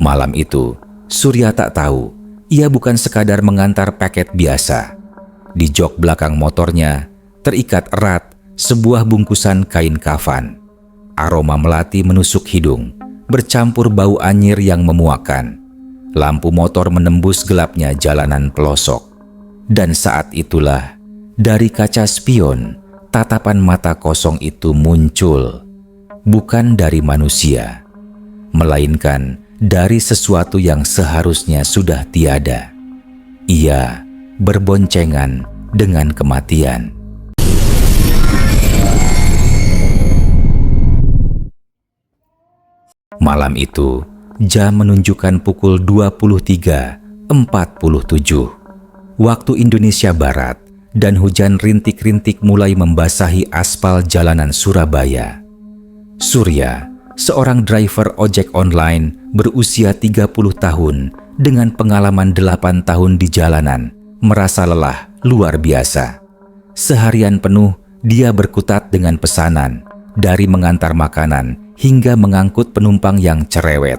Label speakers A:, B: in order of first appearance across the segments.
A: Malam itu, Surya tak tahu ia bukan sekadar mengantar paket biasa. Di jok belakang motornya terikat erat sebuah bungkusan kain kafan. Aroma melati menusuk hidung, bercampur bau anyir yang memuakkan. Lampu motor menembus gelapnya jalanan pelosok. Dan saat itulah, dari kaca spion, tatapan mata kosong itu muncul. Bukan dari manusia, melainkan dari sesuatu yang seharusnya sudah tiada. Ia berboncengan dengan kematian. Malam itu, jam menunjukkan pukul 23.47 waktu Indonesia Barat, dan hujan rintik-rintik mulai membasahi aspal jalanan Surabaya. Surya, seorang driver ojek online berusia 30 tahun dengan pengalaman 8 tahun di jalanan, merasa lelah luar biasa. Seharian penuh dia berkutat dengan pesanan, dari mengantar makanan hingga mengangkut penumpang yang cerewet.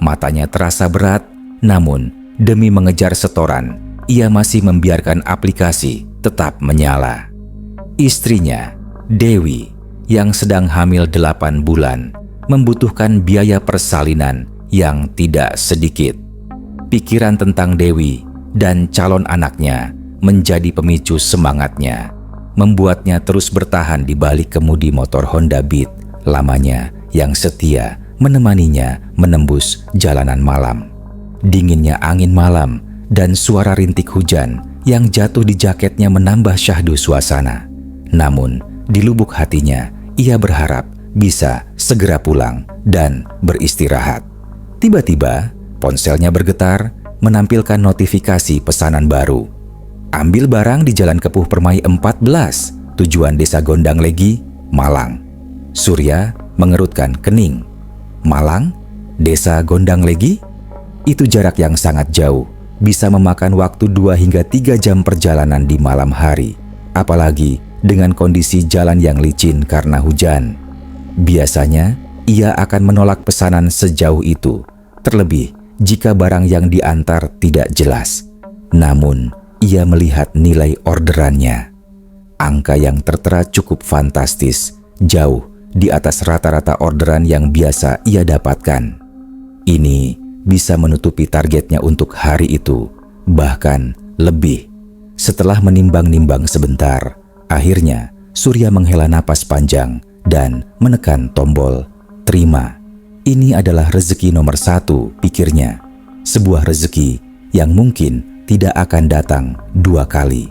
A: Matanya terasa berat, namun demi mengejar setoran, ia masih membiarkan aplikasi tetap menyala. Istrinya, Dewi, yang sedang hamil 8 bulan, membutuhkan biaya persalinan yang tidak sedikit. Pikiran tentang Dewi dan calon anaknya menjadi pemicu semangatnya, membuatnya terus bertahan di balik kemudi motor Honda Beat lamanya yang setia menemaninya menembus jalanan malam. Dinginnya angin malam dan suara rintik hujan yang jatuh di jaketnya menambah syahdu suasana. Namun, di lubuk hatinya, ia berharap bisa segera pulang dan beristirahat. Tiba-tiba, ponselnya bergetar, menampilkan notifikasi pesanan baru. Ambil barang di Jalan Kepuh Permai 14, tujuan Desa Gondang Legi, Malang. Surya mengerutkan kening. Malang? Desa Gondang Legi? Itu jarak yang sangat jauh, bisa memakan waktu 2 hingga 3 jam perjalanan di malam hari, apalagi dengan kondisi jalan yang licin karena hujan. Biasanya, ia akan menolak pesanan sejauh itu, terlebih jika barang yang diantar tidak jelas. Namun, ia melihat nilai orderannya. Angka yang tertera cukup fantastis, jauh di atas rata-rata orderan yang biasa ia dapatkan. Ini bisa menutupi targetnya untuk hari itu, bahkan lebih. Setelah menimbang-nimbang sebentar, akhirnya Surya menghela napas panjang dan menekan tombol terima. Ini adalah rezeki nomor 1, pikirnya. Sebuah rezeki yang mungkin tidak akan datang 2 kali.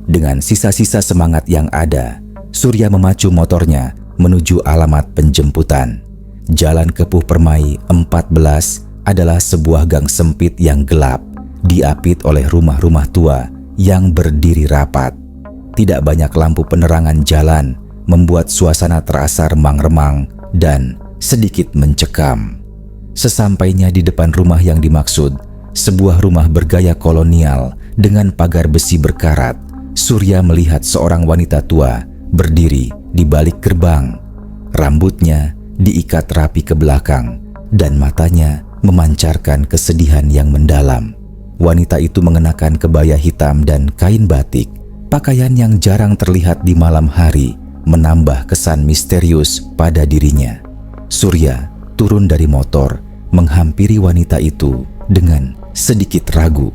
A: Dengan sisa-sisa semangat yang ada, Surya memacu motornya menuju alamat penjemputan. Jalan Kepuh Permai 14 adalah sebuah gang sempit yang gelap, diapit oleh rumah-rumah tua yang berdiri rapat. Tidak banyak lampu penerangan jalan, membuat suasana terasa remang-remang dan sedikit mencekam. Sesampainya di depan rumah yang dimaksud, sebuah rumah bergaya kolonial dengan pagar besi berkarat, Surya melihat seorang wanita tua berdiri di balik gerbang. Rambutnya diikat rapi ke belakang dan matanya memancarkan kesedihan yang mendalam. Wanita itu mengenakan kebaya hitam dan kain batik, pakaian yang jarang terlihat di malam hari, menambah kesan misterius pada dirinya. Surya turun dari motor, menghampiri wanita itu dengan sedikit ragu.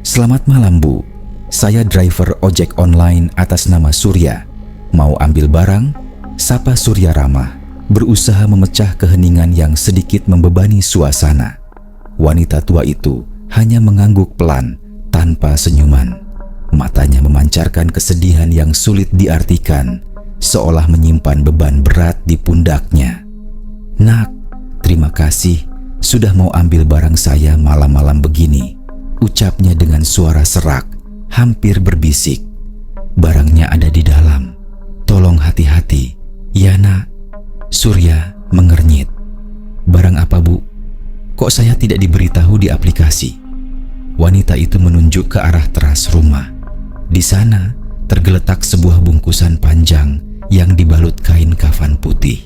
A: "Selamat malam, Bu. Saya driver ojek online atas nama Surya. Mau ambil barang?" Sapa Surya ramah, berusaha memecah keheningan yang sedikit membebani suasana. Wanita tua itu hanya mengangguk pelan tanpa senyuman. Matanya memancarkan kesedihan yang sulit diartikan, seolah menyimpan beban berat di pundaknya. "Nak, terima kasih sudah mau ambil barang saya malam-malam begini," ucapnya dengan suara serak, hampir berbisik. "Barangnya ada di dalam. Tolong hati-hati, ya Nak." Surya mengernyit. "Barang apa, Bu? Kok saya tidak diberitahu di aplikasi?" Wanita itu menunjuk ke arah teras rumah. Di sana tergeletak sebuah bungkusan panjang yang dibalut kain kafan putih.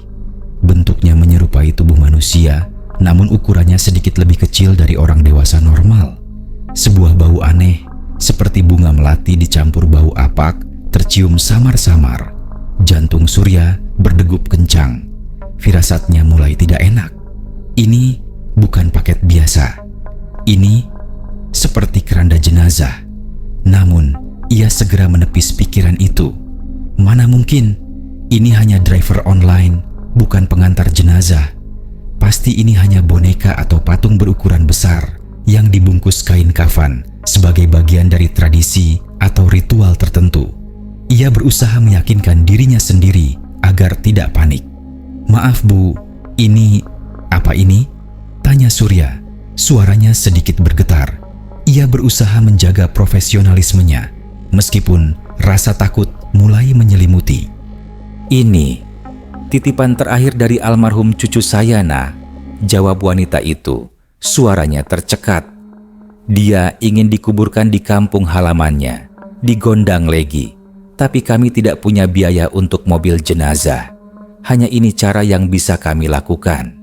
A: Bentuknya menyerupai tubuh manusia namun ukurannya sedikit lebih kecil dari orang dewasa normal. Sebuah bau aneh, seperti bunga melati dicampur bau apak, tercium samar-samar. Jantung Surya berdegup kencang. Firasatnya mulai tidak enak. Ini bukan paket biasa. Ini seperti keranda jenazah. Namun, ia segera menepis pikiran itu. Mana mungkin, ini hanya driver online, bukan pengantar jenazah. Pasti ini hanya boneka atau patung berukuran besar yang dibungkus kain kafan sebagai bagian dari tradisi atau ritual tertentu. Ia berusaha meyakinkan dirinya sendiri agar tidak panik. "Maaf Bu, ini apa ini?" tanya Surya. Suaranya sedikit bergetar. Ia berusaha menjaga profesionalismenya, meskipun rasa takut mulai menyelimuti. "Ini titipan terakhir dari almarhum cucu saya, Nah," jawab wanita itu. Suaranya tercekat. "Dia ingin dikuburkan di kampung halamannya, di Gondang Legi. Tapi kami tidak punya biaya untuk mobil jenazah. Hanya ini cara yang bisa kami lakukan."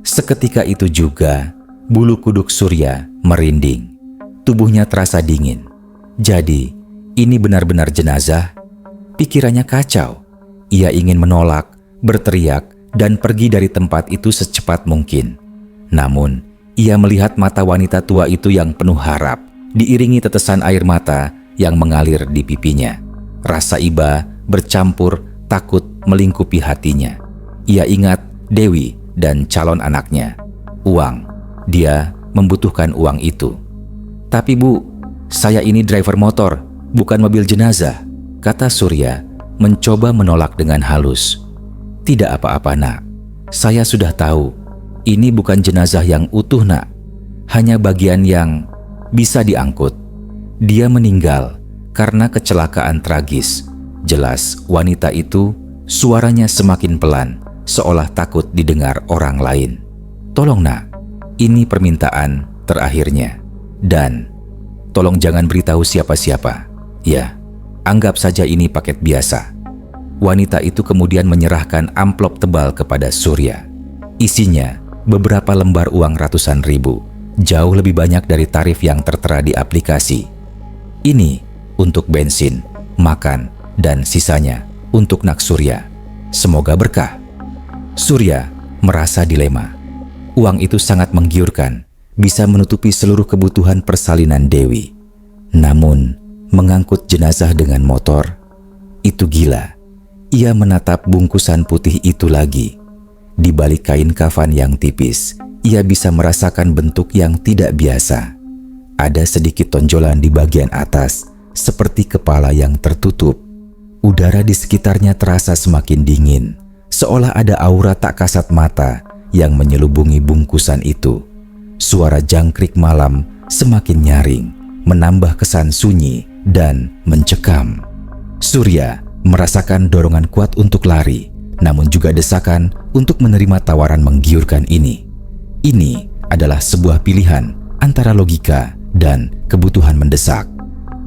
A: Seketika itu juga, bulu kuduk Surya merinding. Tubuhnya terasa dingin. Jadi, ini benar-benar jenazah? Pikirannya kacau. Ia ingin menolak, berteriak, dan pergi dari tempat itu secepat mungkin. Namun, ia melihat mata wanita tua itu yang penuh harap, diiringi tetesan air mata yang mengalir di pipinya. Rasa iba bercampur takut melingkupi hatinya. Ia ingat Dewi dan calon anaknya. Uang. Dia membutuhkan uang itu. "Tapi Bu, saya ini driver motor, bukan mobil jenazah," kata Surya, mencoba menolak dengan halus. "Tidak apa-apa Nak, saya sudah tahu. Ini bukan jenazah yang utuh Nak, hanya bagian yang bisa diangkut. Dia meninggal karena kecelakaan tragis." Jelas wanita itu suaranya semakin pelan, seolah takut didengar orang lain. "Tolong Nak, ini permintaan terakhirnya. Dan tolong jangan beritahu siapa-siapa. Ya, anggap saja ini paket biasa." Wanita itu kemudian menyerahkan amplop tebal kepada Surya. Isinya beberapa lembar uang ratusan ribu, jauh lebih banyak dari tarif yang tertera di aplikasi. "Ini untuk bensin, makan, dan sisanya untuk Nak Surya. Semoga berkah." Surya merasa dilema. Uang itu sangat menggiurkan, bisa menutupi seluruh kebutuhan persalinan Dewi. Namun, mengangkut jenazah dengan motor, itu gila. Ia menatap bungkusan putih itu lagi. Di balik kain kafan yang tipis, ia bisa merasakan bentuk yang tidak biasa. Ada sedikit tonjolan di bagian atas, seperti kepala yang tertutup. Udara di sekitarnya terasa semakin dingin, seolah ada aura tak kasat mata yang menyelubungi bungkusan itu. Suara jangkrik malam semakin nyaring, menambah kesan sunyi dan mencekam. Surya merasakan dorongan kuat untuk lari, namun juga desakan untuk menerima tawaran menggiurkan ini. Ini adalah sebuah pilihan antara logika dan kebutuhan mendesak.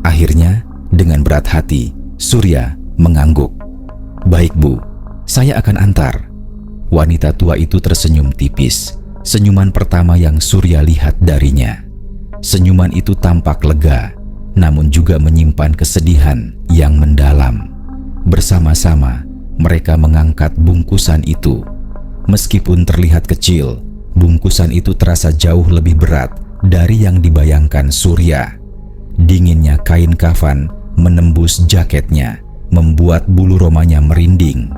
A: Akhirnya, dengan berat hati, Surya mengangguk. "Baik Bu, saya akan antar." Wanita tua itu tersenyum tipis, senyuman pertama yang Surya lihat darinya. Senyuman itu tampak lega, namun juga menyimpan kesedihan yang mendalam. Bersama-sama, mereka mengangkat bungkusan itu. Meskipun terlihat kecil, bungkusan itu terasa jauh lebih berat dari yang dibayangkan Surya. Dinginnya kain kafan menembus jaketnya, membuat bulu romanya merinding.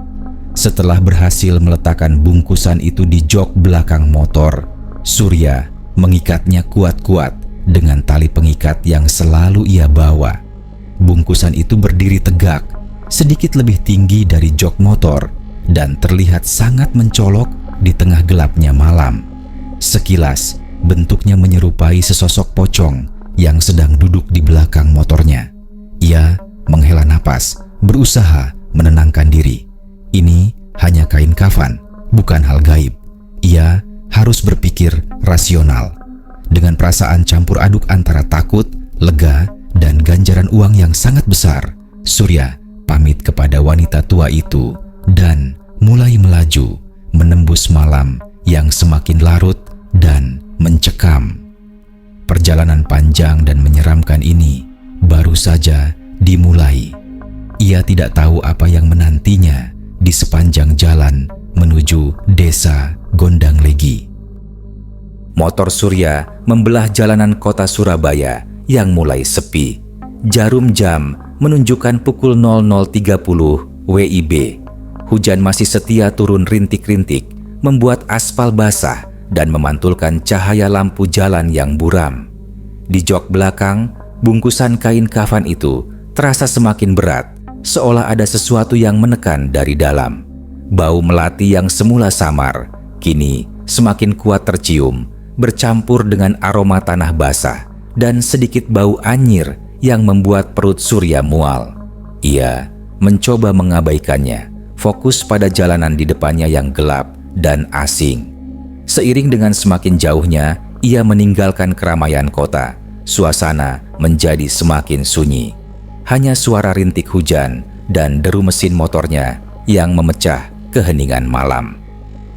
A: Setelah berhasil meletakkan bungkusan itu di jok belakang motor, Surya mengikatnya kuat-kuat dengan tali pengikat yang selalu ia bawa. Bungkusan itu berdiri tegak, sedikit lebih tinggi dari jok motor, dan terlihat sangat mencolok di tengah gelapnya malam. Sekilas, bentuknya menyerupai sesosok pocong yang sedang duduk di belakang motornya. Ia menghela napas, berusaha menenangkan diri. Ini hanya kain kafan, bukan hal gaib. Ia harus berpikir rasional. Dengan perasaan campur aduk antara takut, lega, dan ganjaran uang yang sangat besar, Surya pamit kepada wanita tua itu dan mulai melaju menembus malam yang semakin larut dan mencekam. Perjalanan panjang dan menyeramkan ini baru saja dimulai. Ia tidak tahu apa yang menantinya di sepanjang jalan menuju desa Gondang Legi. Motor Surya membelah jalanan kota Surabaya yang mulai sepi. Jarum jam menunjukkan pukul 00.30 WIB. Hujan masih setia turun rintik-rintik, membuat aspal basah dan memantulkan cahaya lampu jalan yang buram. Di jok belakang, bungkusan kain kafan itu terasa semakin berat, seolah ada sesuatu yang menekan dari dalam. Bau melati yang semula samar, kini semakin kuat tercium, bercampur dengan aroma tanah basah dan sedikit bau anyir yang membuat perut Surya mual. Ia mencoba mengabaikannya, fokus pada jalanan di depannya yang gelap dan asing. Seiring dengan semakin jauhnya, ia meninggalkan keramaian kota. Suasana menjadi semakin sunyi. Hanya suara rintik hujan dan deru mesin motornya yang memecah keheningan malam.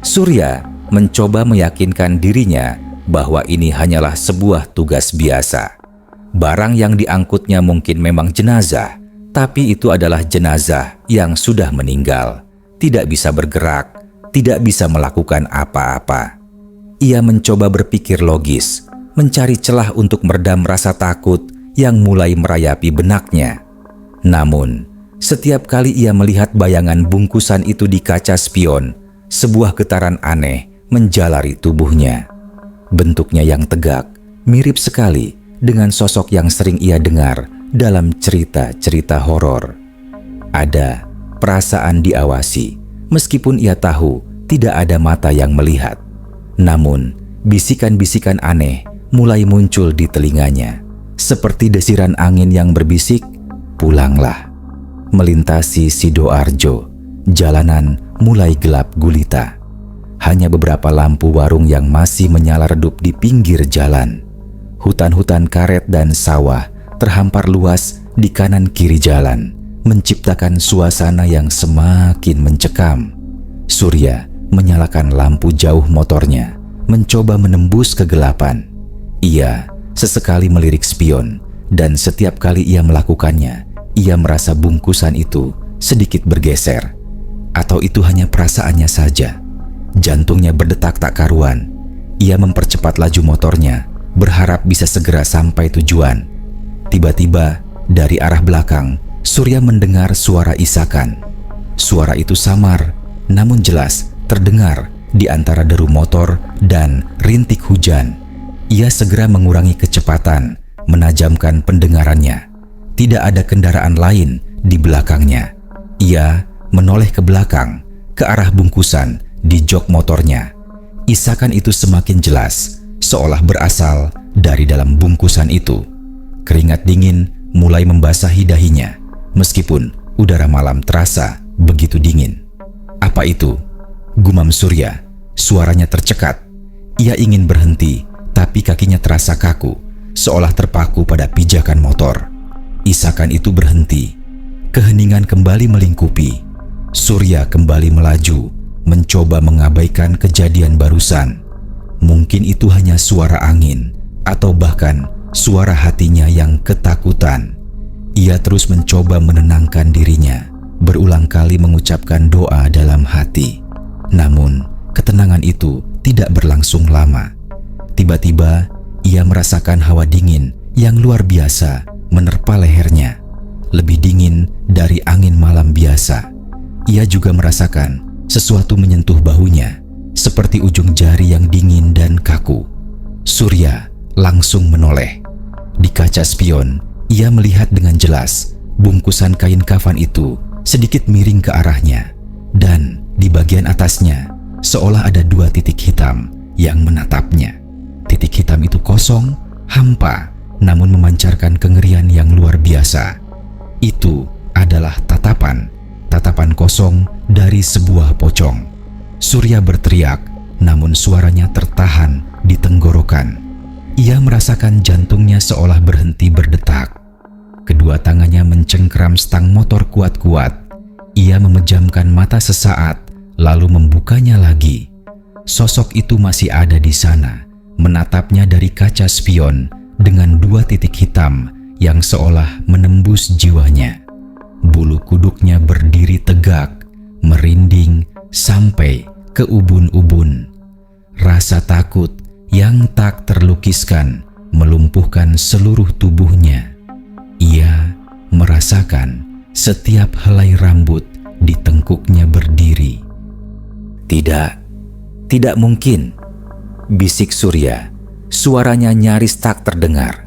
A: Surya mencoba meyakinkan dirinya bahwa ini hanyalah sebuah tugas biasa. Barang yang diangkutnya mungkin memang jenazah, tapi itu adalah jenazah yang sudah meninggal, tidak bisa bergerak, tidak bisa melakukan apa-apa. Ia mencoba berpikir logis, mencari celah untuk meredam rasa takut yang mulai merayapi benaknya. Namun, setiap kali ia melihat bayangan bungkusan itu di kaca spion, sebuah getaran aneh menjalari tubuhnya. Bentuknya yang tegak, mirip sekali dengan sosok yang sering ia dengar dalam cerita-cerita horor. Ada perasaan diawasi, meskipun ia tahu tidak ada mata yang melihat. Namun, bisikan-bisikan aneh mulai muncul di telinganya, seperti desiran angin yang berbisik, "Pulanglah." Melintasi Sidoarjo, jalanan mulai gelap gulita. Hanya beberapa lampu warung yang masih menyala redup di pinggir jalan. Hutan-hutan karet dan sawah terhampar luas di kanan kiri jalan, menciptakan suasana yang semakin mencekam. Surya menyalakan lampu jauh motornya, mencoba menembus kegelapan. Ia sesekali melirik spion, dan setiap kali ia melakukannya, ia merasa bungkusan itu sedikit bergeser. Atau itu hanya perasaannya saja. Jantungnya berdetak tak karuan. Ia mempercepat laju motornya, berharap bisa segera sampai tujuan. Tiba-tiba, dari arah belakang, Surya mendengar suara isakan. Suara itu samar, namun jelas terdengar di antara deru motor dan rintik hujan. Ia segera mengurangi kecepatan, menajamkan pendengarannya. Tidak ada kendaraan lain di belakangnya. Ia menoleh ke belakang, ke arah bungkusan di jok motornya. Isakan itu semakin jelas, seolah berasal dari dalam bungkusan itu. Keringat dingin mulai membasahi dahinya, meskipun udara malam terasa begitu dingin. "Apa itu?" gumam Surya. Suaranya tercekat. Ia ingin berhenti, tapi kakinya terasa kaku, seolah terpaku pada pijakan motor. Isakan itu berhenti. Keheningan kembali melingkupi. Surya kembali melaju, mencoba mengabaikan kejadian barusan. Mungkin itu hanya suara angin, atau bahkan suara hatinya yang ketakutan. Ia terus mencoba menenangkan dirinya, berulang kali mengucapkan doa dalam hati. Namun, ketenangan itu tidak berlangsung lama. Tiba-tiba, ia merasakan hawa dingin yang luar biasa menerpa lehernya, lebih dingin dari angin malam biasa. Ia juga merasakan sesuatu menyentuh bahunya, seperti ujung jari yang dingin dan kaku. Surya langsung menoleh. Di kaca spion, ia melihat dengan jelas bungkusan kain kafan itu sedikit miring ke arahnya, dan di bagian atasnya seolah ada dua titik hitam yang menatapnya. Titik hitam itu kosong, hampa, namun memancarkan kengerian yang luar biasa. Itu adalah tatapan kosong dari sebuah pocong. Surya berteriak, namun suaranya tertahan di tenggorokan. Ia merasakan jantungnya seolah berhenti berdetak. Kedua tangannya mencengkram stang motor kuat-kuat. Ia memejamkan mata sesaat, lalu membukanya lagi. Sosok itu masih ada di sana, menatapnya dari kaca spion dengan 2 titik hitam yang seolah menembus jiwanya. Bulu kuduknya berdiri tegak, merinding sampai ke ubun-ubun. Rasa takut yang tak terlukiskan melumpuhkan seluruh tubuhnya. Ia merasakan setiap helai rambut di tengkuknya berdiri. Tidak mungkin, bisik Surya. Suaranya nyaris tak terdengar.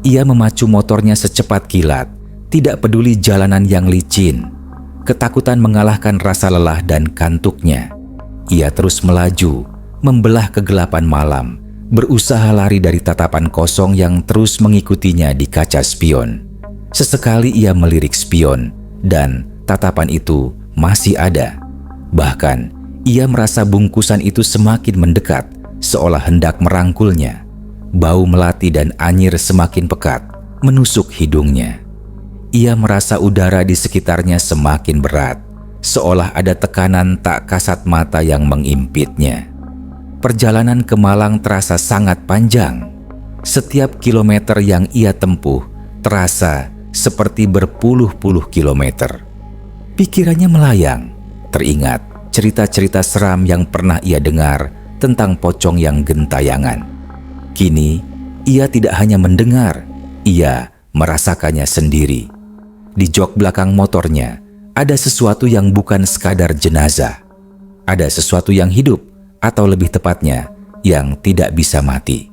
A: Ia memacu motornya secepat kilat, tidak peduli jalanan yang licin. Ketakutan mengalahkan rasa lelah dan kantuknya. Ia terus melaju, membelah kegelapan malam, berusaha lari dari tatapan kosong yang terus mengikutinya di kaca spion. Sesekali ia melirik spion, dan tatapan itu masih ada. Bahkan, ia merasa bungkusan itu semakin mendekat, seolah hendak merangkulnya. Bau melati dan anyir semakin pekat, menusuk hidungnya. Ia merasa udara di sekitarnya semakin berat, seolah ada tekanan tak kasat mata yang mengimpitnya. Perjalanan ke Malang terasa sangat panjang. Setiap kilometer yang ia tempuh terasa seperti berpuluh-puluh kilometer. Pikirannya melayang, teringat cerita-cerita seram yang pernah ia dengar tentang pocong yang gentayangan. Kini, ia tidak hanya mendengar, ia merasakannya sendiri. Di jok belakang motornya, ada sesuatu yang bukan sekadar jenazah. Ada sesuatu yang hidup, atau lebih tepatnya, yang tidak bisa mati.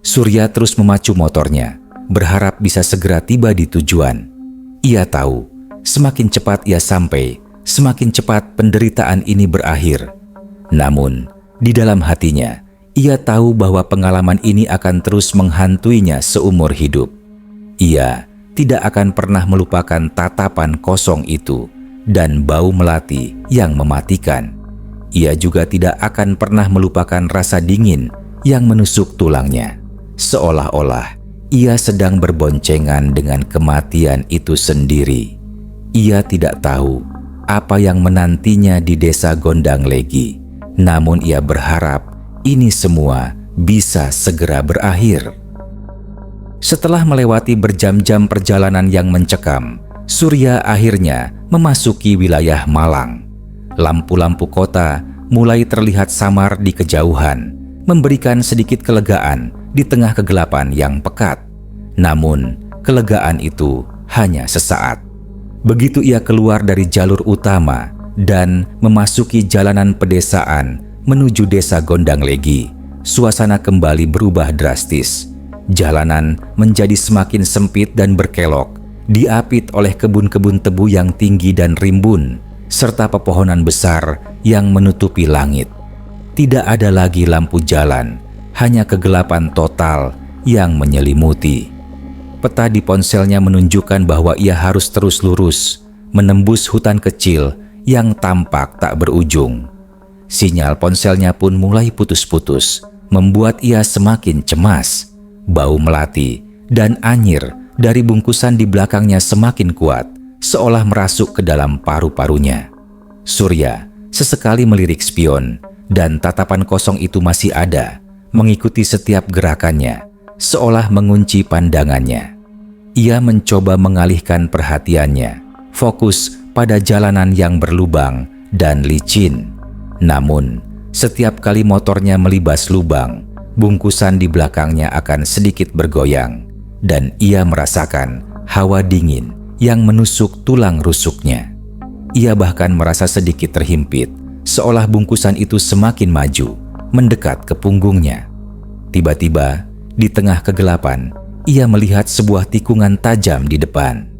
A: Surya terus memacu motornya, berharap bisa segera tiba di tujuan. Ia tahu, semakin cepat ia sampai, semakin cepat penderitaan ini berakhir. Namun, di dalam hatinya, ia tahu bahwa pengalaman ini akan terus menghantuinya seumur hidup. Ia tidak akan pernah melupakan tatapan kosong itu dan bau melati yang mematikan. Ia juga tidak akan pernah melupakan rasa dingin yang menusuk tulangnya. Seolah-olah ia sedang berboncengan dengan kematian itu sendiri. Ia tidak tahu apa yang menantinya di desa Gondang Legi. Namun ia berharap ini semua bisa segera berakhir. Setelah melewati berjam-jam perjalanan yang mencekam, Surya akhirnya memasuki wilayah Malang. Lampu-lampu kota mulai terlihat samar di kejauhan, memberikan sedikit kelegaan di tengah kegelapan yang pekat. Namun, kelegaan itu hanya sesaat. Begitu ia keluar dari jalur utama dan memasuki jalanan pedesaan menuju desa Gondang Legi, suasana kembali berubah drastis. Jalanan menjadi semakin sempit dan berkelok, diapit oleh kebun-kebun tebu yang tinggi dan rimbun, serta pepohonan besar yang menutupi langit. Tidak ada lagi lampu jalan, hanya kegelapan total yang menyelimuti. Peta di ponselnya menunjukkan bahwa ia harus terus lurus, menembus hutan kecil yang tampak tak berujung. Sinyal ponselnya pun mulai putus-putus, membuat ia semakin cemas. Bau melati dan anyir dari bungkusan di belakangnya semakin kuat, seolah merasuk ke dalam paru-parunya. Surya sesekali melirik spion, dan tatapan kosong itu masih ada, mengikuti setiap gerakannya, seolah mengunci pandangannya. Ia mencoba mengalihkan perhatiannya, fokus pada jalanan yang berlubang dan licin. Namun, setiap kali motornya melibas lubang, bungkusan di belakangnya akan sedikit bergoyang, dan ia merasakan hawa dingin yang menusuk tulang rusuknya. Ia bahkan merasa sedikit terhimpit, seolah bungkusan itu semakin maju, mendekat ke punggungnya. Tiba-tiba, di tengah kegelapan, ia melihat sebuah tikungan tajam di depan.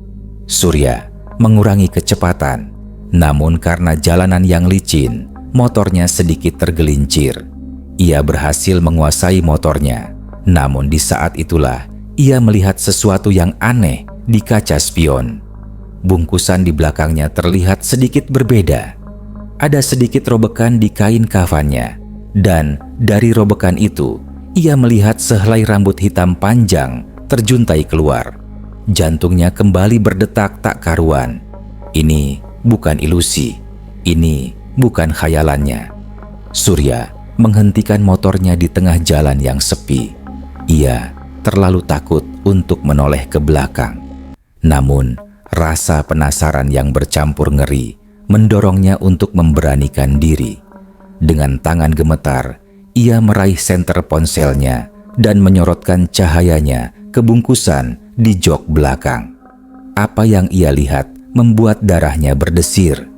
A: Surya mengurangi kecepatan, namun karena jalanan yang licin, motornya sedikit tergelincir. Ia berhasil menguasai motornya, namun di saat itulah ia melihat sesuatu yang aneh di kaca spion. Bungkusan di belakangnya terlihat sedikit berbeda. Ada sedikit robekan di kain kafannya, dan dari robekan itu, ia melihat sehelai rambut hitam panjang terjuntai keluar. Jantungnya kembali berdetak tak karuan. Ini bukan ilusi, ini bukan khayalannya. Surya menghentikan motornya di tengah jalan yang sepi. Ia terlalu takut untuk menoleh ke belakang. Namun, rasa penasaran yang bercampur ngeri mendorongnya untuk memberanikan diri. Dengan tangan gemetar, ia meraih senter ponselnya dan menyorotkan cahayanya ke bungkusan di jok belakang. Apa yang ia lihat membuat darahnya berdesir.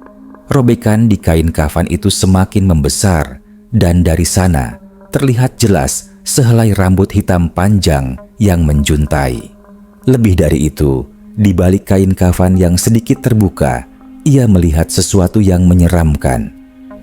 A: Robekan di kain kafan itu semakin membesar, dan dari sana terlihat jelas sehelai rambut hitam panjang yang menjuntai. Lebih dari itu, di balik kain kafan yang sedikit terbuka, ia melihat sesuatu yang menyeramkan.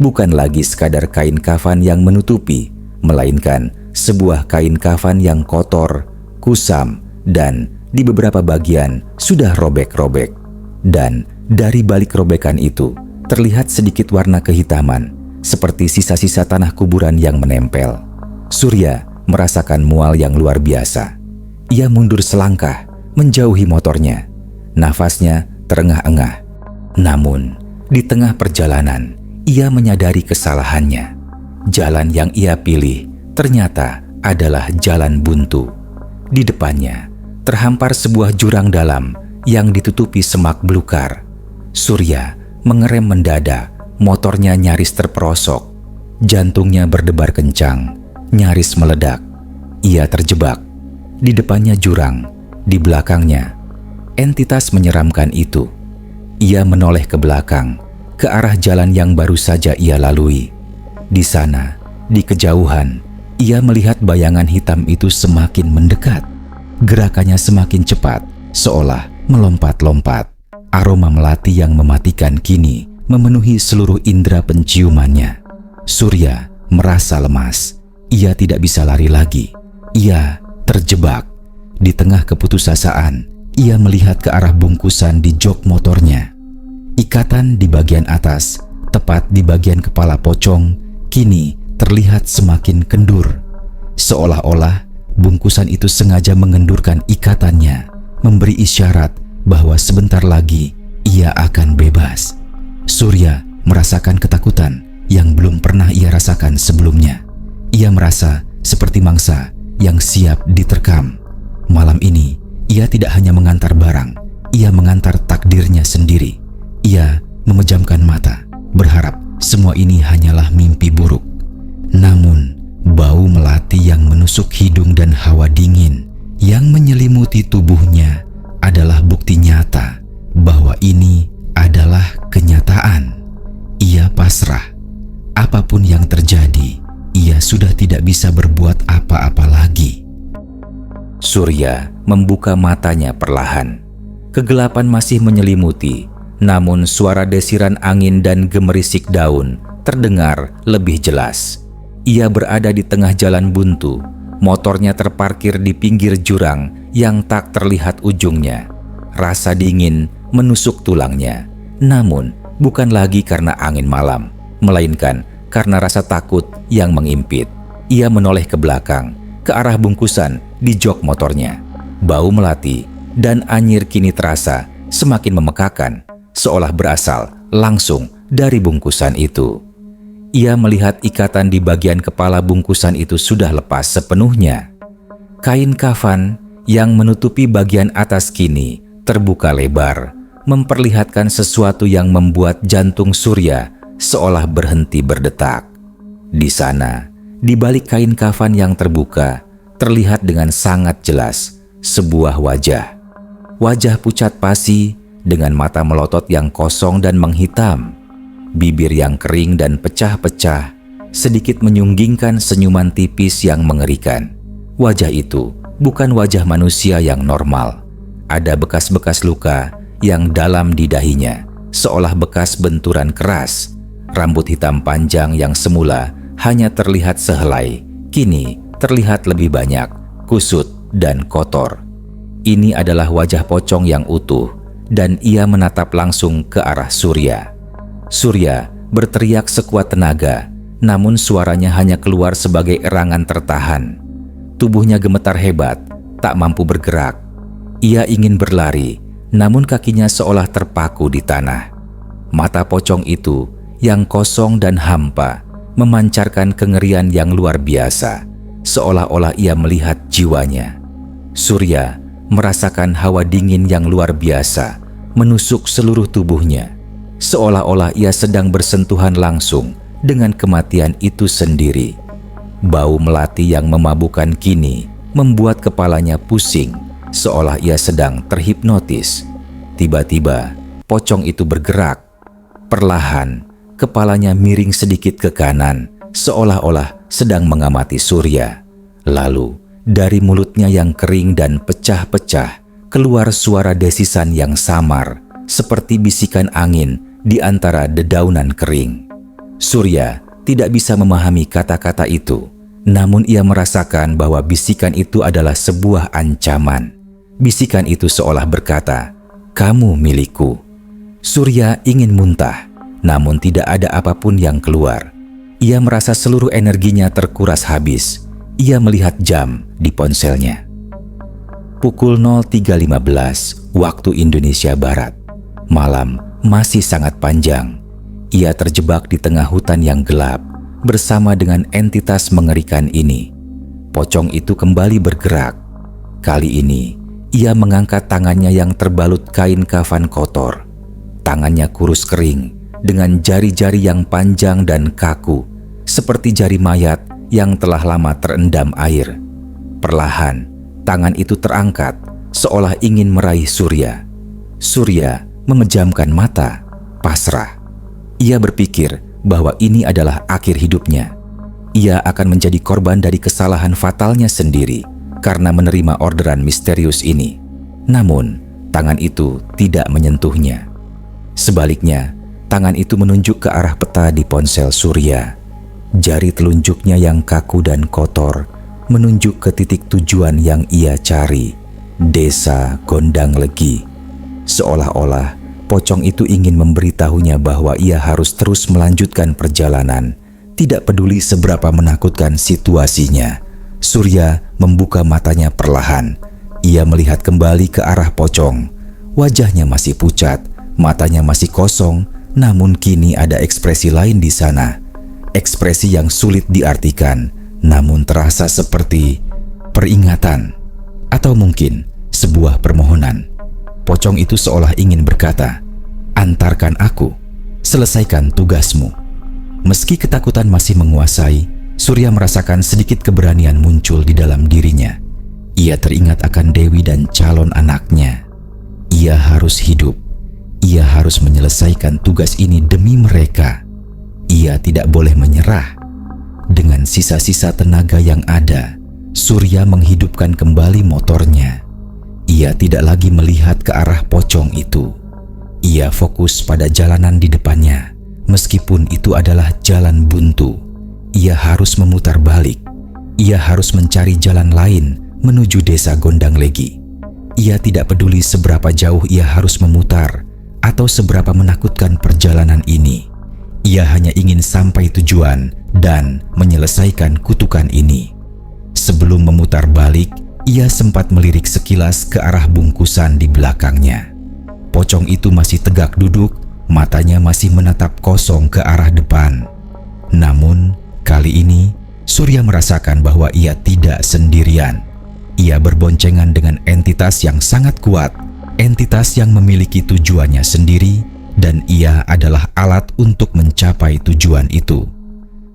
A: Bukan lagi sekadar kain kafan yang menutupi, melainkan sebuah kain kafan yang kotor, kusam, dan di beberapa bagian sudah robek-robek. Dan dari balik robekan itu terlihat sedikit warna kehitaman, seperti sisa-sisa tanah kuburan yang menempel. Surya merasakan mual yang luar biasa. Ia mundur selangkah, menjauhi motornya. Nafasnya terengah-engah. Namun, di tengah perjalanan, ia menyadari kesalahannya. Jalan yang ia pilih ternyata adalah jalan buntu. Di depannya terhampar sebuah jurang dalam yang ditutupi semak belukar. Surya mengerem mendadak, motornya nyaris terperosok. Jantungnya berdebar kencang, nyaris meledak. Ia terjebak. Di depannya jurang, di belakangnya entitas menyeramkan itu. Ia menoleh ke belakang, ke arah jalan yang baru saja ia lalui. Di sana, di kejauhan, ia melihat bayangan hitam itu semakin mendekat. Gerakannya semakin cepat, seolah melompat-lompat. Aroma melati yang mematikan kini memenuhi seluruh indera penciumannya. Surya merasa lemas. Ia tidak bisa lari lagi. Ia terjebak. Di tengah keputusasaan, ia melihat ke arah bungkusan di jok motornya. Ikatan di bagian atas, tepat di bagian kepala pocong, kini terlihat semakin kendur. Seolah-olah bungkusan itu sengaja mengendurkan ikatannya, memberi isyarat bahwa sebentar lagi ia akan bebas. Surya merasakan ketakutan yang belum pernah ia rasakan sebelumnya. Ia merasa seperti mangsa yang siap diterkam. Malam ini, ia tidak hanya mengantar barang, ia mengantar takdirnya sendiri. Ia memejamkan mata, berharap semua ini hanyalah mimpi buruk. Namun, bau melati yang menusuk hidung dan hawa dingin yang menyelimuti tubuhnya adalah bukti nyata bahwa ini adalah kenyataan. Ia pasrah. Apapun yang terjadi, ia sudah tidak bisa berbuat apa-apa lagi. Surya membuka matanya perlahan. Kegelapan masih menyelimuti, namun suara desiran angin dan gemerisik daun terdengar lebih jelas. Ia berada di tengah jalan buntu. Motornya terparkir di pinggir jurang yang tak terlihat ujungnya. Rasa dingin menusuk tulangnya. Namun, bukan lagi karena angin malam, melainkan karena rasa takut yang mengimpit. Ia menoleh ke belakang, ke arah bungkusan di jok motornya. Bau melati dan anyir kini terasa semakin memekakan, seolah berasal langsung dari bungkusan itu. Ia melihat ikatan di bagian kepala bungkusan itu sudah lepas sepenuhnya. Kain kafan yang menutupi bagian atas kini terbuka lebar, memperlihatkan sesuatu yang membuat jantung Surya seolah berhenti berdetak. Di sana, di balik kain kafan yang terbuka, terlihat dengan sangat jelas sebuah wajah. Wajah pucat pasi dengan mata melotot yang kosong dan menghitam. Bibir yang kering dan pecah-pecah sedikit menyunggingkan senyuman tipis yang mengerikan. Wajah itu bukan wajah manusia yang normal. Ada bekas-bekas luka yang dalam di dahinya, seolah bekas benturan keras. Rambut hitam panjang yang semula hanya terlihat sehelai, kini terlihat lebih banyak, kusut dan kotor. Ini adalah wajah pocong yang utuh, dan ia menatap langsung ke arah Surya. Surya berteriak sekuat tenaga, namun suaranya hanya keluar sebagai erangan tertahan. Tubuhnya gemetar hebat, tak mampu bergerak. Ia ingin berlari, namun kakinya seolah terpaku di tanah. Mata pocong itu yang kosong dan hampa memancarkan kengerian yang luar biasa, seolah-olah ia melihat jiwanya. Surya merasakan hawa dingin yang luar biasa menusuk seluruh tubuhnya, seolah-olah ia sedang bersentuhan langsung dengan kematian itu sendiri. Bau melati yang memabukkan kini membuat kepalanya pusing, seolah ia sedang terhipnotis. Tiba-tiba, pocong itu bergerak. Perlahan, kepalanya miring sedikit ke kanan, seolah-olah sedang mengamati Surya. Lalu, dari mulutnya yang kering dan pecah-pecah, keluar suara desisan yang samar, seperti bisikan angin di antara dedaunan kering. Surya tidak bisa memahami kata-kata itu, namun ia merasakan bahwa bisikan itu adalah sebuah ancaman. Bisikan itu seolah berkata, "Kamu milikku." Surya ingin muntah, namun tidak ada apapun yang keluar. Ia merasa seluruh energinya terkuras habis. Ia melihat jam di ponselnya. Pukul 03.15 waktu Indonesia Barat. Malam masih sangat panjang. Ia terjebak di tengah hutan yang gelap bersama dengan entitas mengerikan ini. Pocong itu kembali bergerak. Kali ini, ia mengangkat tangannya yang terbalut kain kafan kotor. Tangannya kurus kering dengan jari-jari yang panjang dan kaku, seperti jari mayat yang telah lama terendam air. Perlahan, tangan itu terangkat, seolah ingin meraih Surya. Surya memejamkan mata, pasrah. Ia berpikir bahwa ini adalah akhir hidupnya. Ia akan menjadi korban dari kesalahan fatalnya sendiri karena menerima orderan misterius ini. Namun, tangan itu tidak menyentuhnya. Sebaliknya, tangan itu menunjuk ke arah peta di ponsel Surya. Jari telunjuknya yang kaku dan kotor menunjuk ke titik tujuan yang ia cari, Desa Gondang Legi. Seolah-olah pocong itu ingin memberitahunya bahwa ia harus terus melanjutkan perjalanan, tidak peduli seberapa menakutkan situasinya. Surya membuka matanya perlahan. Ia melihat kembali ke arah pocong. Wajahnya masih pucat, matanya masih kosong, namun kini ada ekspresi lain di sana. Ekspresi yang sulit diartikan, namun terasa seperti peringatan atau mungkin sebuah permohonan. Pocong itu seolah ingin berkata, "Antarkan aku, selesaikan tugasmu." Meski ketakutan masih menguasai, Surya merasakan sedikit keberanian muncul di dalam dirinya. Ia teringat akan Dewi dan calon anaknya. Ia harus hidup. Ia harus menyelesaikan tugas ini demi mereka. Ia tidak boleh menyerah. Dengan sisa-sisa tenaga yang ada, Surya menghidupkan kembali motornya. Ia tidak lagi melihat ke arah pocong itu. Ia fokus pada jalanan di depannya. Meskipun itu adalah jalan buntu, ia harus memutar balik. Ia harus mencari jalan lain menuju Desa Gondang Legi. Ia tidak peduli seberapa jauh ia harus memutar atau seberapa menakutkan perjalanan ini. Ia hanya ingin sampai tujuan dan menyelesaikan kutukan ini. Sebelum memutar balik, ia sempat melirik sekilas ke arah bungkusan di belakangnya. Pocong itu masih tegak duduk, matanya masih menatap kosong ke arah depan. Namun, kali ini Surya merasakan bahwa ia tidak sendirian. Ia berboncengan dengan entitas yang sangat kuat, entitas yang memiliki tujuannya sendiri, dan ia adalah alat untuk mencapai tujuan itu.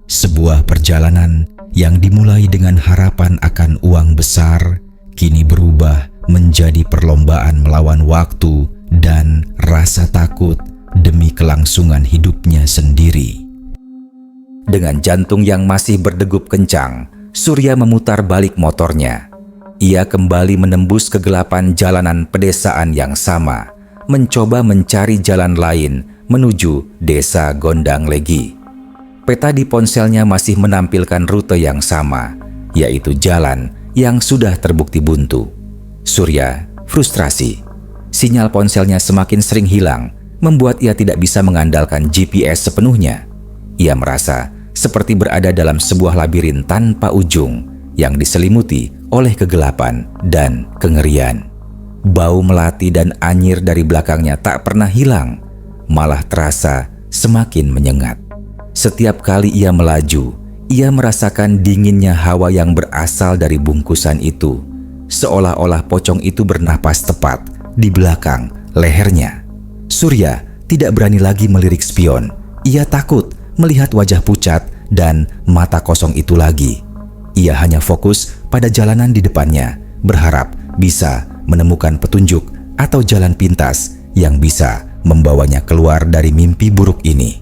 A: Sebuah perjalanan yang dimulai dengan harapan akan uang besar, kini berubah menjadi perlombaan melawan waktu dan rasa takut demi kelangsungan hidupnya sendiri. Dengan jantung yang masih berdegup kencang, Surya memutar balik motornya. Ia kembali menembus kegelapan jalanan pedesaan yang sama, mencoba mencari jalan lain menuju Desa Gondang Legi. Peta di ponselnya masih menampilkan rute yang sama, yaitu jalan yang sudah terbukti buntu. Surya frustrasi. Sinyal ponselnya semakin sering hilang, membuat ia tidak bisa mengandalkan GPS sepenuhnya. Ia merasa seperti berada dalam sebuah labirin tanpa ujung yang diselimuti oleh kegelapan dan kengerian. Bau melati dan anyir dari belakangnya tak pernah hilang, malah terasa semakin menyengat. Setiap kali ia melaju, ia merasakan dinginnya hawa yang berasal dari bungkusan itu, seolah-olah pocong itu bernapas tepat di belakang lehernya. Surya tidak berani lagi melirik spion. Ia takut melihat wajah pucat dan mata kosong itu lagi. Ia hanya fokus pada jalanan di depannya, berharap bisa menemukan petunjuk atau jalan pintas yang bisa membawanya keluar dari mimpi buruk ini.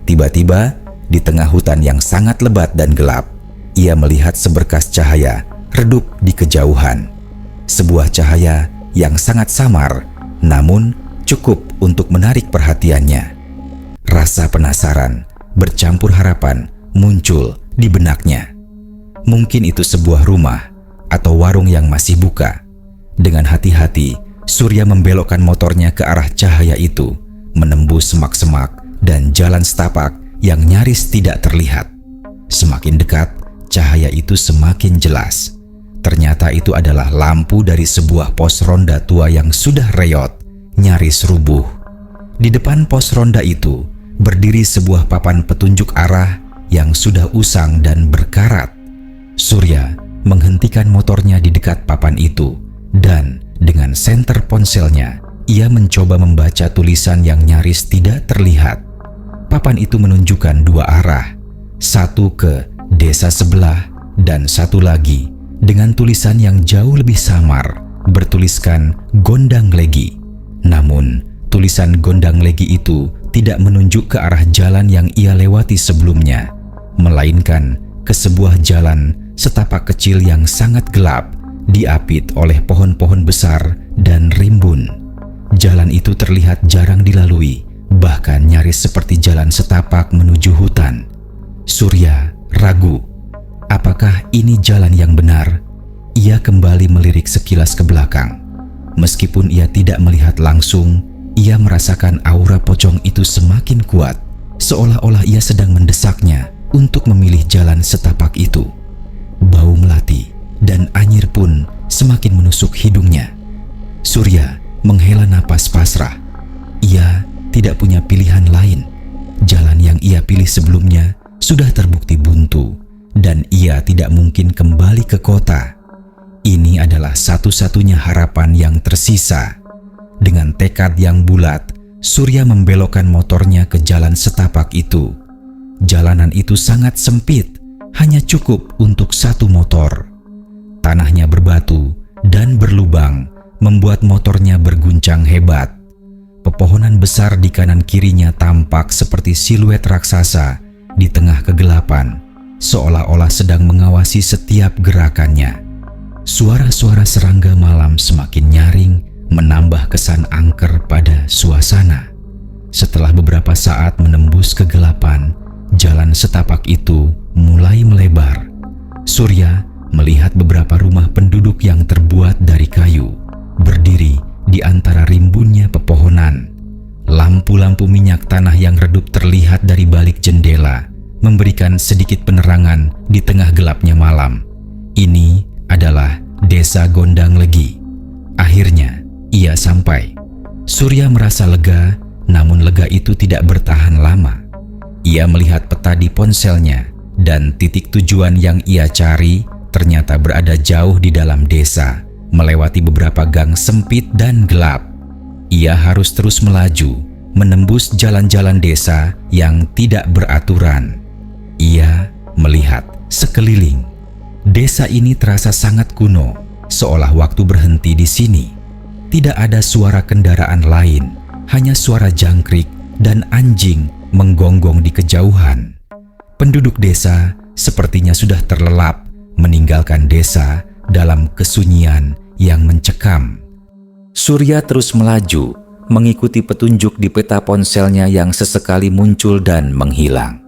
A: Tiba-tiba, di tengah hutan yang sangat lebat dan gelap, ia melihat seberkas cahaya redup di kejauhan. Sebuah cahaya yang sangat samar, namun cukup untuk menarik perhatiannya. Rasa penasaran bercampur harapan muncul di benaknya. Mungkin itu sebuah rumah atau warung yang masih buka. Dengan hati-hati, Surya membelokkan motornya ke arah cahaya itu, menembus semak-semak dan jalan setapak yang nyaris tidak terlihat. Semakin dekat, cahaya itu semakin jelas. Ternyata itu adalah lampu dari sebuah pos ronda tua yang sudah reyot, nyaris rubuh. Di depan pos ronda itu berdiri sebuah papan petunjuk arah yang sudah usang dan berkarat. Surya menghentikan motornya di dekat papan itu dan dengan senter ponselnya ia mencoba membaca tulisan yang nyaris tidak terlihat. Papan itu menunjukkan dua arah, satu ke desa sebelah dan satu lagi dengan tulisan yang jauh lebih samar bertuliskan Gondang Legi. Namun tulisan Gondang Legi itu tidak menunjuk ke arah jalan yang ia lewati sebelumnya, melainkan ke sebuah jalan setapak kecil yang sangat gelap, diapit oleh pohon-pohon besar dan rimbun. Jalan itu terlihat jarang dilalui, bahkan nyaris seperti jalan setapak menuju hutan. Surya ragu, apakah ini jalan yang benar? Ia kembali melirik sekilas ke belakang. Meskipun ia tidak melihat langsung, ia merasakan aura pocong itu semakin kuat, seolah-olah ia sedang mendesaknya untuk memilih jalan setapak itu. Bau melati dan anyir pun semakin menusuk hidungnya. Surya menghela napas pasrah. Ia tidak punya pilihan lain. Jalan yang ia pilih sebelumnya sudah terbukti buntu dan ia tidak mungkin kembali ke kota. Ini adalah satu-satunya harapan yang tersisa. Dengan tekad yang bulat, Surya membelokkan motornya ke jalan setapak itu. Jalanan itu sangat sempit, hanya cukup untuk satu motor. Tanahnya berbatu dan berlubang, membuat motornya berguncang hebat. Pepohonan besar di kanan kirinya tampak seperti siluet raksasa di tengah kegelapan, seolah-olah sedang mengawasi setiap gerakannya. Suara-suara serangga malam semakin nyaring, menambah kesan angker pada suasana. Setelah beberapa saat menembus kegelapan, jalan setapak itu mulai melebar. Surya melihat beberapa rumah penduduk yang terbuat dari kayu, berdiri di antara rimbunnya pepohonan. Lampu-lampu minyak tanah yang redup terlihat dari balik jendela, memberikan sedikit penerangan di tengah gelapnya malam. Ini adalah desa Gondang Legi. Akhirnya, ia sampai. Surya merasa lega, namun lega itu tidak bertahan lama. Ia melihat peta di ponselnya dan titik tujuan yang ia cari ternyata berada jauh di dalam desa, melewati beberapa gang sempit dan gelap. Ia harus terus melaju, menembus jalan-jalan desa yang tidak beraturan. Ia melihat sekeliling. Desa ini terasa sangat kuno, seolah waktu berhenti di sini. Tidak ada suara kendaraan lain, hanya suara jangkrik dan anjing menggonggong di kejauhan. Penduduk desa sepertinya sudah terlelap, meninggalkan desa dalam kesunyian yang mencekam. Surya terus melaju, mengikuti petunjuk di peta ponselnya yang sesekali muncul dan menghilang.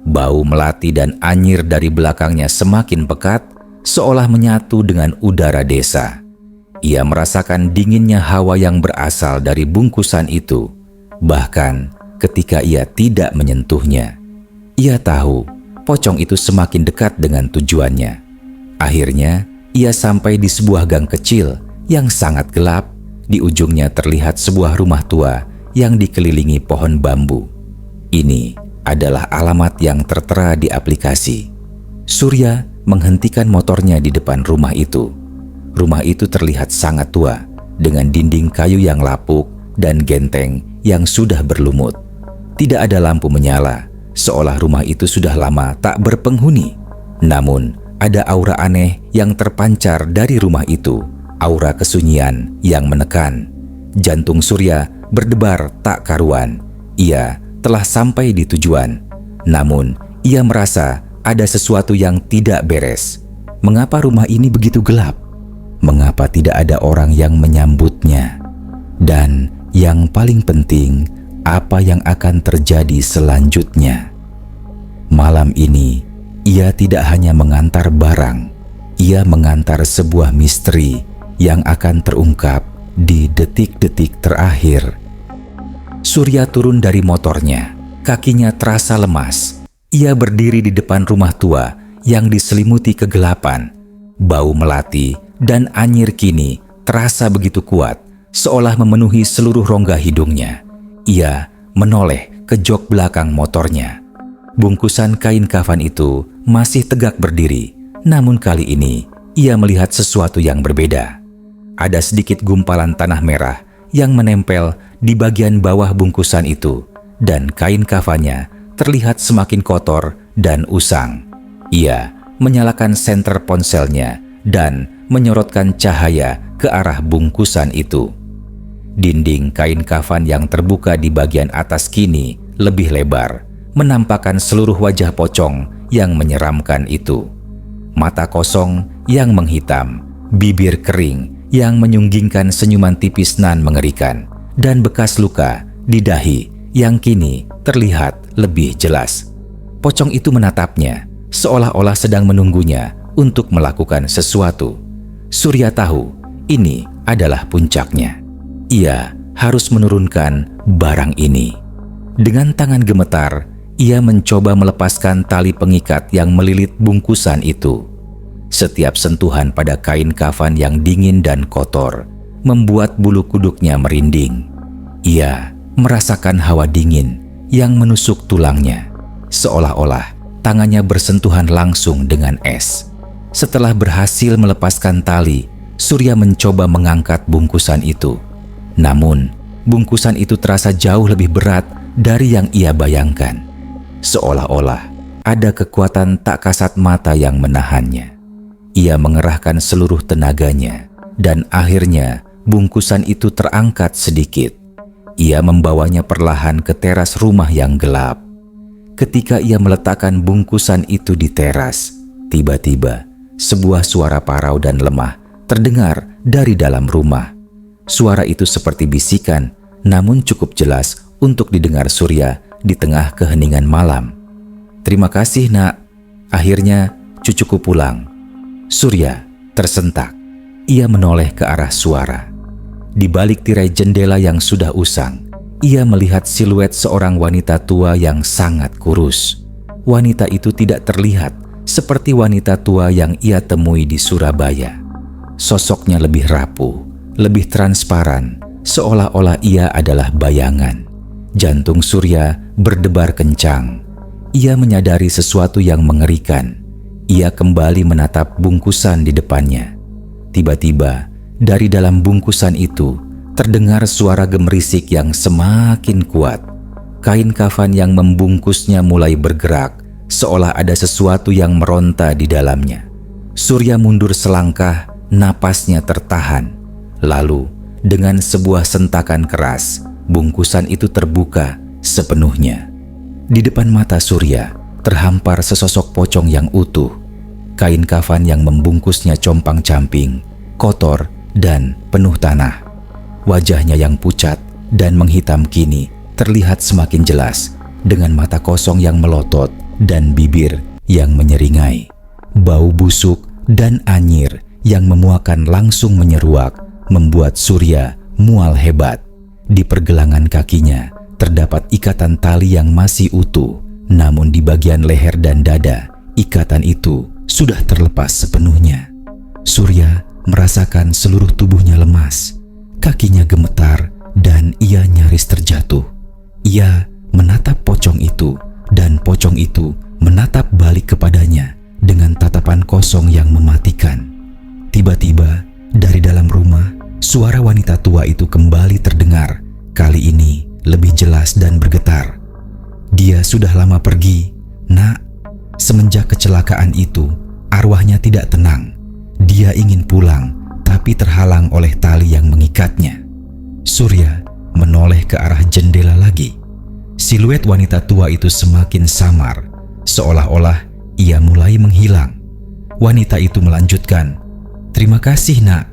A: Bau melati dan anyir dari belakangnya semakin pekat, seolah menyatu dengan udara desa. Ia merasakan dinginnya hawa yang berasal dari bungkusan itu, bahkan ketika ia tidak menyentuhnya. Ia tahu pocong itu semakin dekat dengan tujuannya. Akhirnya, ia sampai di sebuah gang kecil yang sangat gelap. Di ujungnya terlihat sebuah rumah tua yang dikelilingi pohon bambu. Ini adalah alamat yang tertera di aplikasi. Surya menghentikan motornya di depan rumah itu. Rumah itu terlihat sangat tua, dengan dinding kayu yang lapuk dan genteng yang sudah berlumut. Tidak ada lampu menyala, seolah rumah itu sudah lama tak berpenghuni. Namun, ada aura aneh yang terpancar dari rumah itu, aura kesunyian yang menekan. Jantung Surya berdebar tak karuan. Ia telah sampai di tujuan. Namun, ia merasa ada sesuatu yang tidak beres. Mengapa rumah ini begitu gelap? Mengapa tidak ada orang yang menyambutnya? Dan yang paling penting, apa yang akan terjadi selanjutnya? Malam ini, ia tidak hanya mengantar barang, ia mengantar sebuah misteri yang akan terungkap di detik-detik terakhir. Surya turun dari motornya, kakinya terasa lemas. Ia berdiri di depan rumah tua yang diselimuti kegelapan. Bau melati dan anyir kini terasa begitu kuat, seolah memenuhi seluruh rongga hidungnya. Ia menoleh ke jok belakang motornya. Bungkusan kain kafan itu masih tegak berdiri, namun kali ini ia melihat sesuatu yang berbeda. Ada sedikit gumpalan tanah merah yang menempel di bagian bawah bungkusan itu, dan kain kafannya terlihat semakin kotor dan usang. Ia menyalakan senter ponselnya dan menyorotkan cahaya ke arah bungkusan itu. Dinding kain kafan yang terbuka di bagian atas kini lebih lebar, menampakkan seluruh wajah pocong yang menyeramkan itu. Mata kosong yang menghitam, bibir kering yang menyunggingkan senyuman tipis nan mengerikan, dan bekas luka di dahi yang kini terlihat lebih jelas. Pocong itu menatapnya, seolah-olah sedang menunggunya untuk melakukan sesuatu. Surya tahu ini adalah puncaknya. Ia harus menurunkan barang ini. Dengan tangan gemetar, ia mencoba melepaskan tali pengikat yang melilit bungkusan itu. Setiap sentuhan pada kain kafan yang dingin dan kotor membuat bulu kuduknya merinding. Ia merasakan hawa dingin yang menusuk tulangnya, seolah-olah tangannya bersentuhan langsung dengan es. Setelah berhasil melepaskan tali, Surya mencoba mengangkat bungkusan itu. Namun, bungkusan itu terasa jauh lebih berat dari yang ia bayangkan. Seolah-olah ada kekuatan tak kasat mata yang menahannya. Ia mengerahkan seluruh tenaganya, dan akhirnya bungkusan itu terangkat sedikit. Ia membawanya perlahan ke teras rumah yang gelap. Ketika ia meletakkan bungkusan itu di teras, tiba-tiba sebuah suara parau dan lemah terdengar dari dalam rumah. Suara itu seperti bisikan, namun cukup jelas untuk didengar Surya di tengah keheningan malam. "Terima kasih, Nak. Akhirnya cucuku pulang." Surya tersentak. Ia menoleh ke arah suara. Di balik tirai jendela yang sudah usang, ia melihat siluet seorang wanita tua yang sangat kurus. Wanita itu tidak terlihat seperti wanita tua yang ia temui di Surabaya. Sosoknya lebih rapuh, lebih transparan, seolah-olah ia adalah bayangan. Jantung Surya berdebar kencang. Ia menyadari sesuatu yang mengerikan. Ia kembali menatap bungkusan di depannya. Tiba-tiba, dari dalam bungkusan itu terdengar suara gemerisik yang semakin kuat. Kain kafan yang membungkusnya mulai bergerak, seolah ada sesuatu yang meronta di dalamnya. Surya mundur selangkah, napasnya tertahan. Lalu, dengan sebuah sentakan keras, bungkusan itu terbuka sepenuhnya. Di depan mata Surya terhampar sesosok pocong yang utuh. Kain kafan yang membungkusnya compang-camping, kotor dan penuh tanah. Wajahnya yang pucat dan menghitam kini terlihat semakin jelas dengan mata kosong yang melotot dan bibir yang menyeringai. Bau busuk dan anyir yang memuakan langsung menyeruak membuat Surya mual hebat. Di pergelangan kakinya terdapat ikatan tali yang masih utuh, namun di bagian leher dan dada, ikatan itu sudah terlepas sepenuhnya. Surya merasakan seluruh tubuhnya lemas, kakinya gemetar dan ia nyaris terjatuh. Ia menatap pocong itu dan pocong itu menatap balik kepadanya dengan tatapan kosong yang mematikan. Tiba-tiba dari dalam rumah, suara wanita tua itu kembali terdengar, kali ini lebih jelas dan bergetar. "Dia sudah lama pergi, Nak. Semenjak kecelakaan itu, arwahnya tidak tenang. Dia ingin pulang, tapi terhalang oleh tali yang mengikatnya." Surya menoleh ke arah jendela lagi. Siluet wanita tua itu semakin samar, seolah-olah ia mulai menghilang. Wanita itu melanjutkan, "Terima kasih, Nak.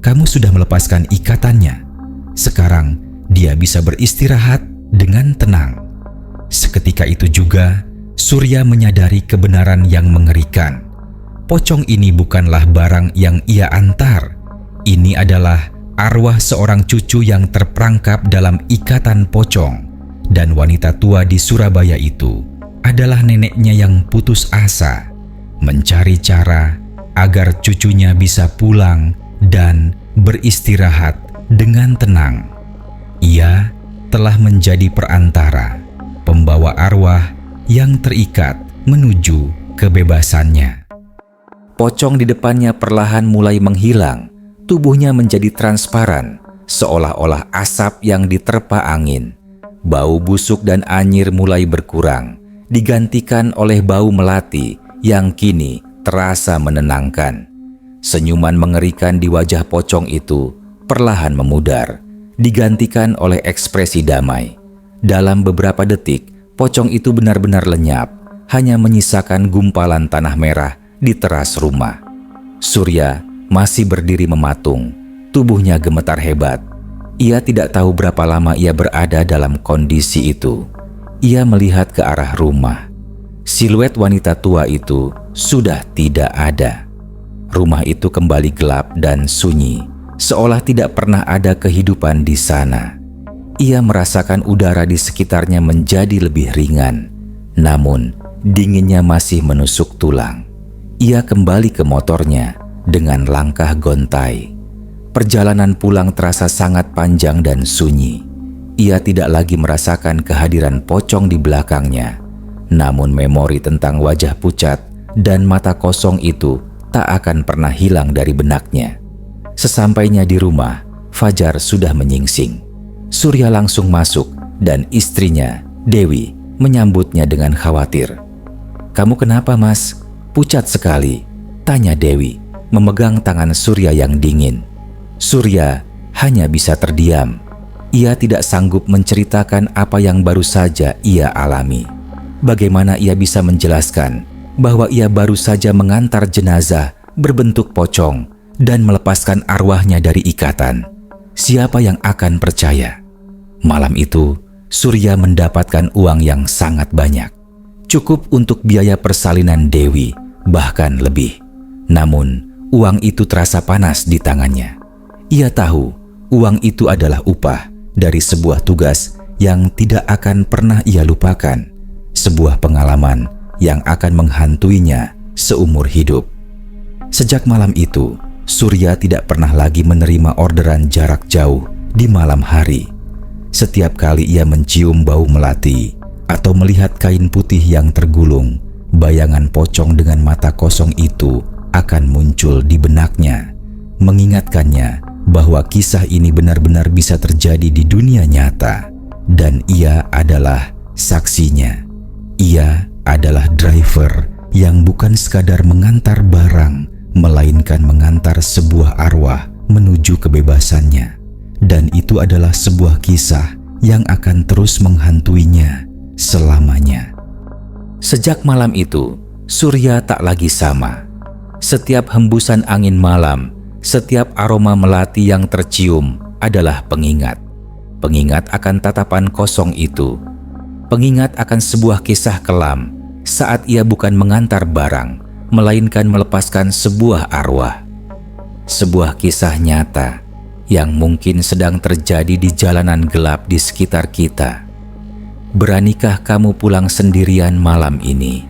A: Kamu sudah melepaskan ikatannya. Sekarang dia bisa beristirahat dengan tenang." Seketika itu juga, Surya menyadari kebenaran yang mengerikan. Pocong ini bukanlah barang yang ia antar. Ini adalah arwah seorang cucu yang terperangkap dalam ikatan pocong. Dan wanita tua di Surabaya itu adalah neneknya yang putus asa, mencari cara agar cucunya bisa pulang dan beristirahat dengan tenang. Ia telah menjadi perantara, pembawa arwah yang terikat menuju kebebasannya. Pocong di depannya perlahan mulai menghilang. Tubuhnya menjadi transparan, seolah-olah asap yang diterpa angin. Bau busuk dan anyir mulai berkurang, digantikan oleh bau melati yang kini terasa menenangkan. Senyuman mengerikan di wajah pocong itu perlahan memudar, digantikan oleh ekspresi damai. Dalam beberapa detik, pocong itu benar-benar lenyap, hanya menyisakan gumpalan tanah merah di teras rumah. Surya masih berdiri mematung, tubuhnya gemetar hebat. Ia tidak tahu berapa lama ia berada dalam kondisi itu. Ia melihat ke arah rumah. Siluet wanita tua itu sudah tidak ada. Rumah itu kembali gelap dan sunyi, seolah tidak pernah ada kehidupan di sana. Ia merasakan udara di sekitarnya menjadi lebih ringan, namun dinginnya masih menusuk tulang. Ia kembali ke motornya dengan langkah gontai. Perjalanan pulang terasa sangat panjang dan sunyi. Ia tidak lagi merasakan kehadiran pocong di belakangnya. Namun memori tentang wajah pucat dan mata kosong itu tak akan pernah hilang dari benaknya. Sesampainya di rumah, fajar sudah menyingsing. Surya langsung masuk dan istrinya, Dewi, menyambutnya dengan khawatir. "Kamu kenapa, Mas? Pucat sekali," tanya Dewi, memegang tangan Surya yang dingin. Surya hanya bisa terdiam. Ia tidak sanggup menceritakan apa yang baru saja ia alami. Bagaimana ia bisa menjelaskan bahwa ia baru saja mengantar jenazah berbentuk pocong dan melepaskan arwahnya dari ikatan? Siapa yang akan percaya? Malam itu, Surya mendapatkan uang yang sangat banyak. Cukup untuk biaya persalinan Dewi, bahkan lebih. Namun, uang itu terasa panas di tangannya. Ia tahu uang itu adalah upah dari sebuah tugas yang tidak akan pernah ia lupakan, sebuah pengalaman yang akan menghantuinya seumur hidup. Sejak malam itu, Surya tidak pernah lagi menerima orderan jarak jauh di malam hari. Setiap kali ia mencium bau melati atau melihat kain putih yang tergulung, bayangan pocong dengan mata kosong itu akan muncul di benaknya, mengingatkannya bahwa kisah ini benar-benar bisa terjadi di dunia nyata, dan ia adalah saksinya. Ia adalah driver yang bukan sekadar mengantar barang, melainkan mengantar sebuah arwah menuju kebebasannya. Dan itu adalah sebuah kisah yang akan terus menghantuinya selamanya. Sejak malam itu, Surya tak lagi sama. Setiap hembusan angin malam, setiap aroma melati yang tercium adalah pengingat. Pengingat akan tatapan kosong itu. Pengingat akan sebuah kisah kelam saat ia bukan mengantar barang, melainkan melepaskan sebuah arwah. Sebuah kisah nyata yang mungkin sedang terjadi di jalanan gelap di sekitar kita. Beranikah kamu pulang sendirian malam ini?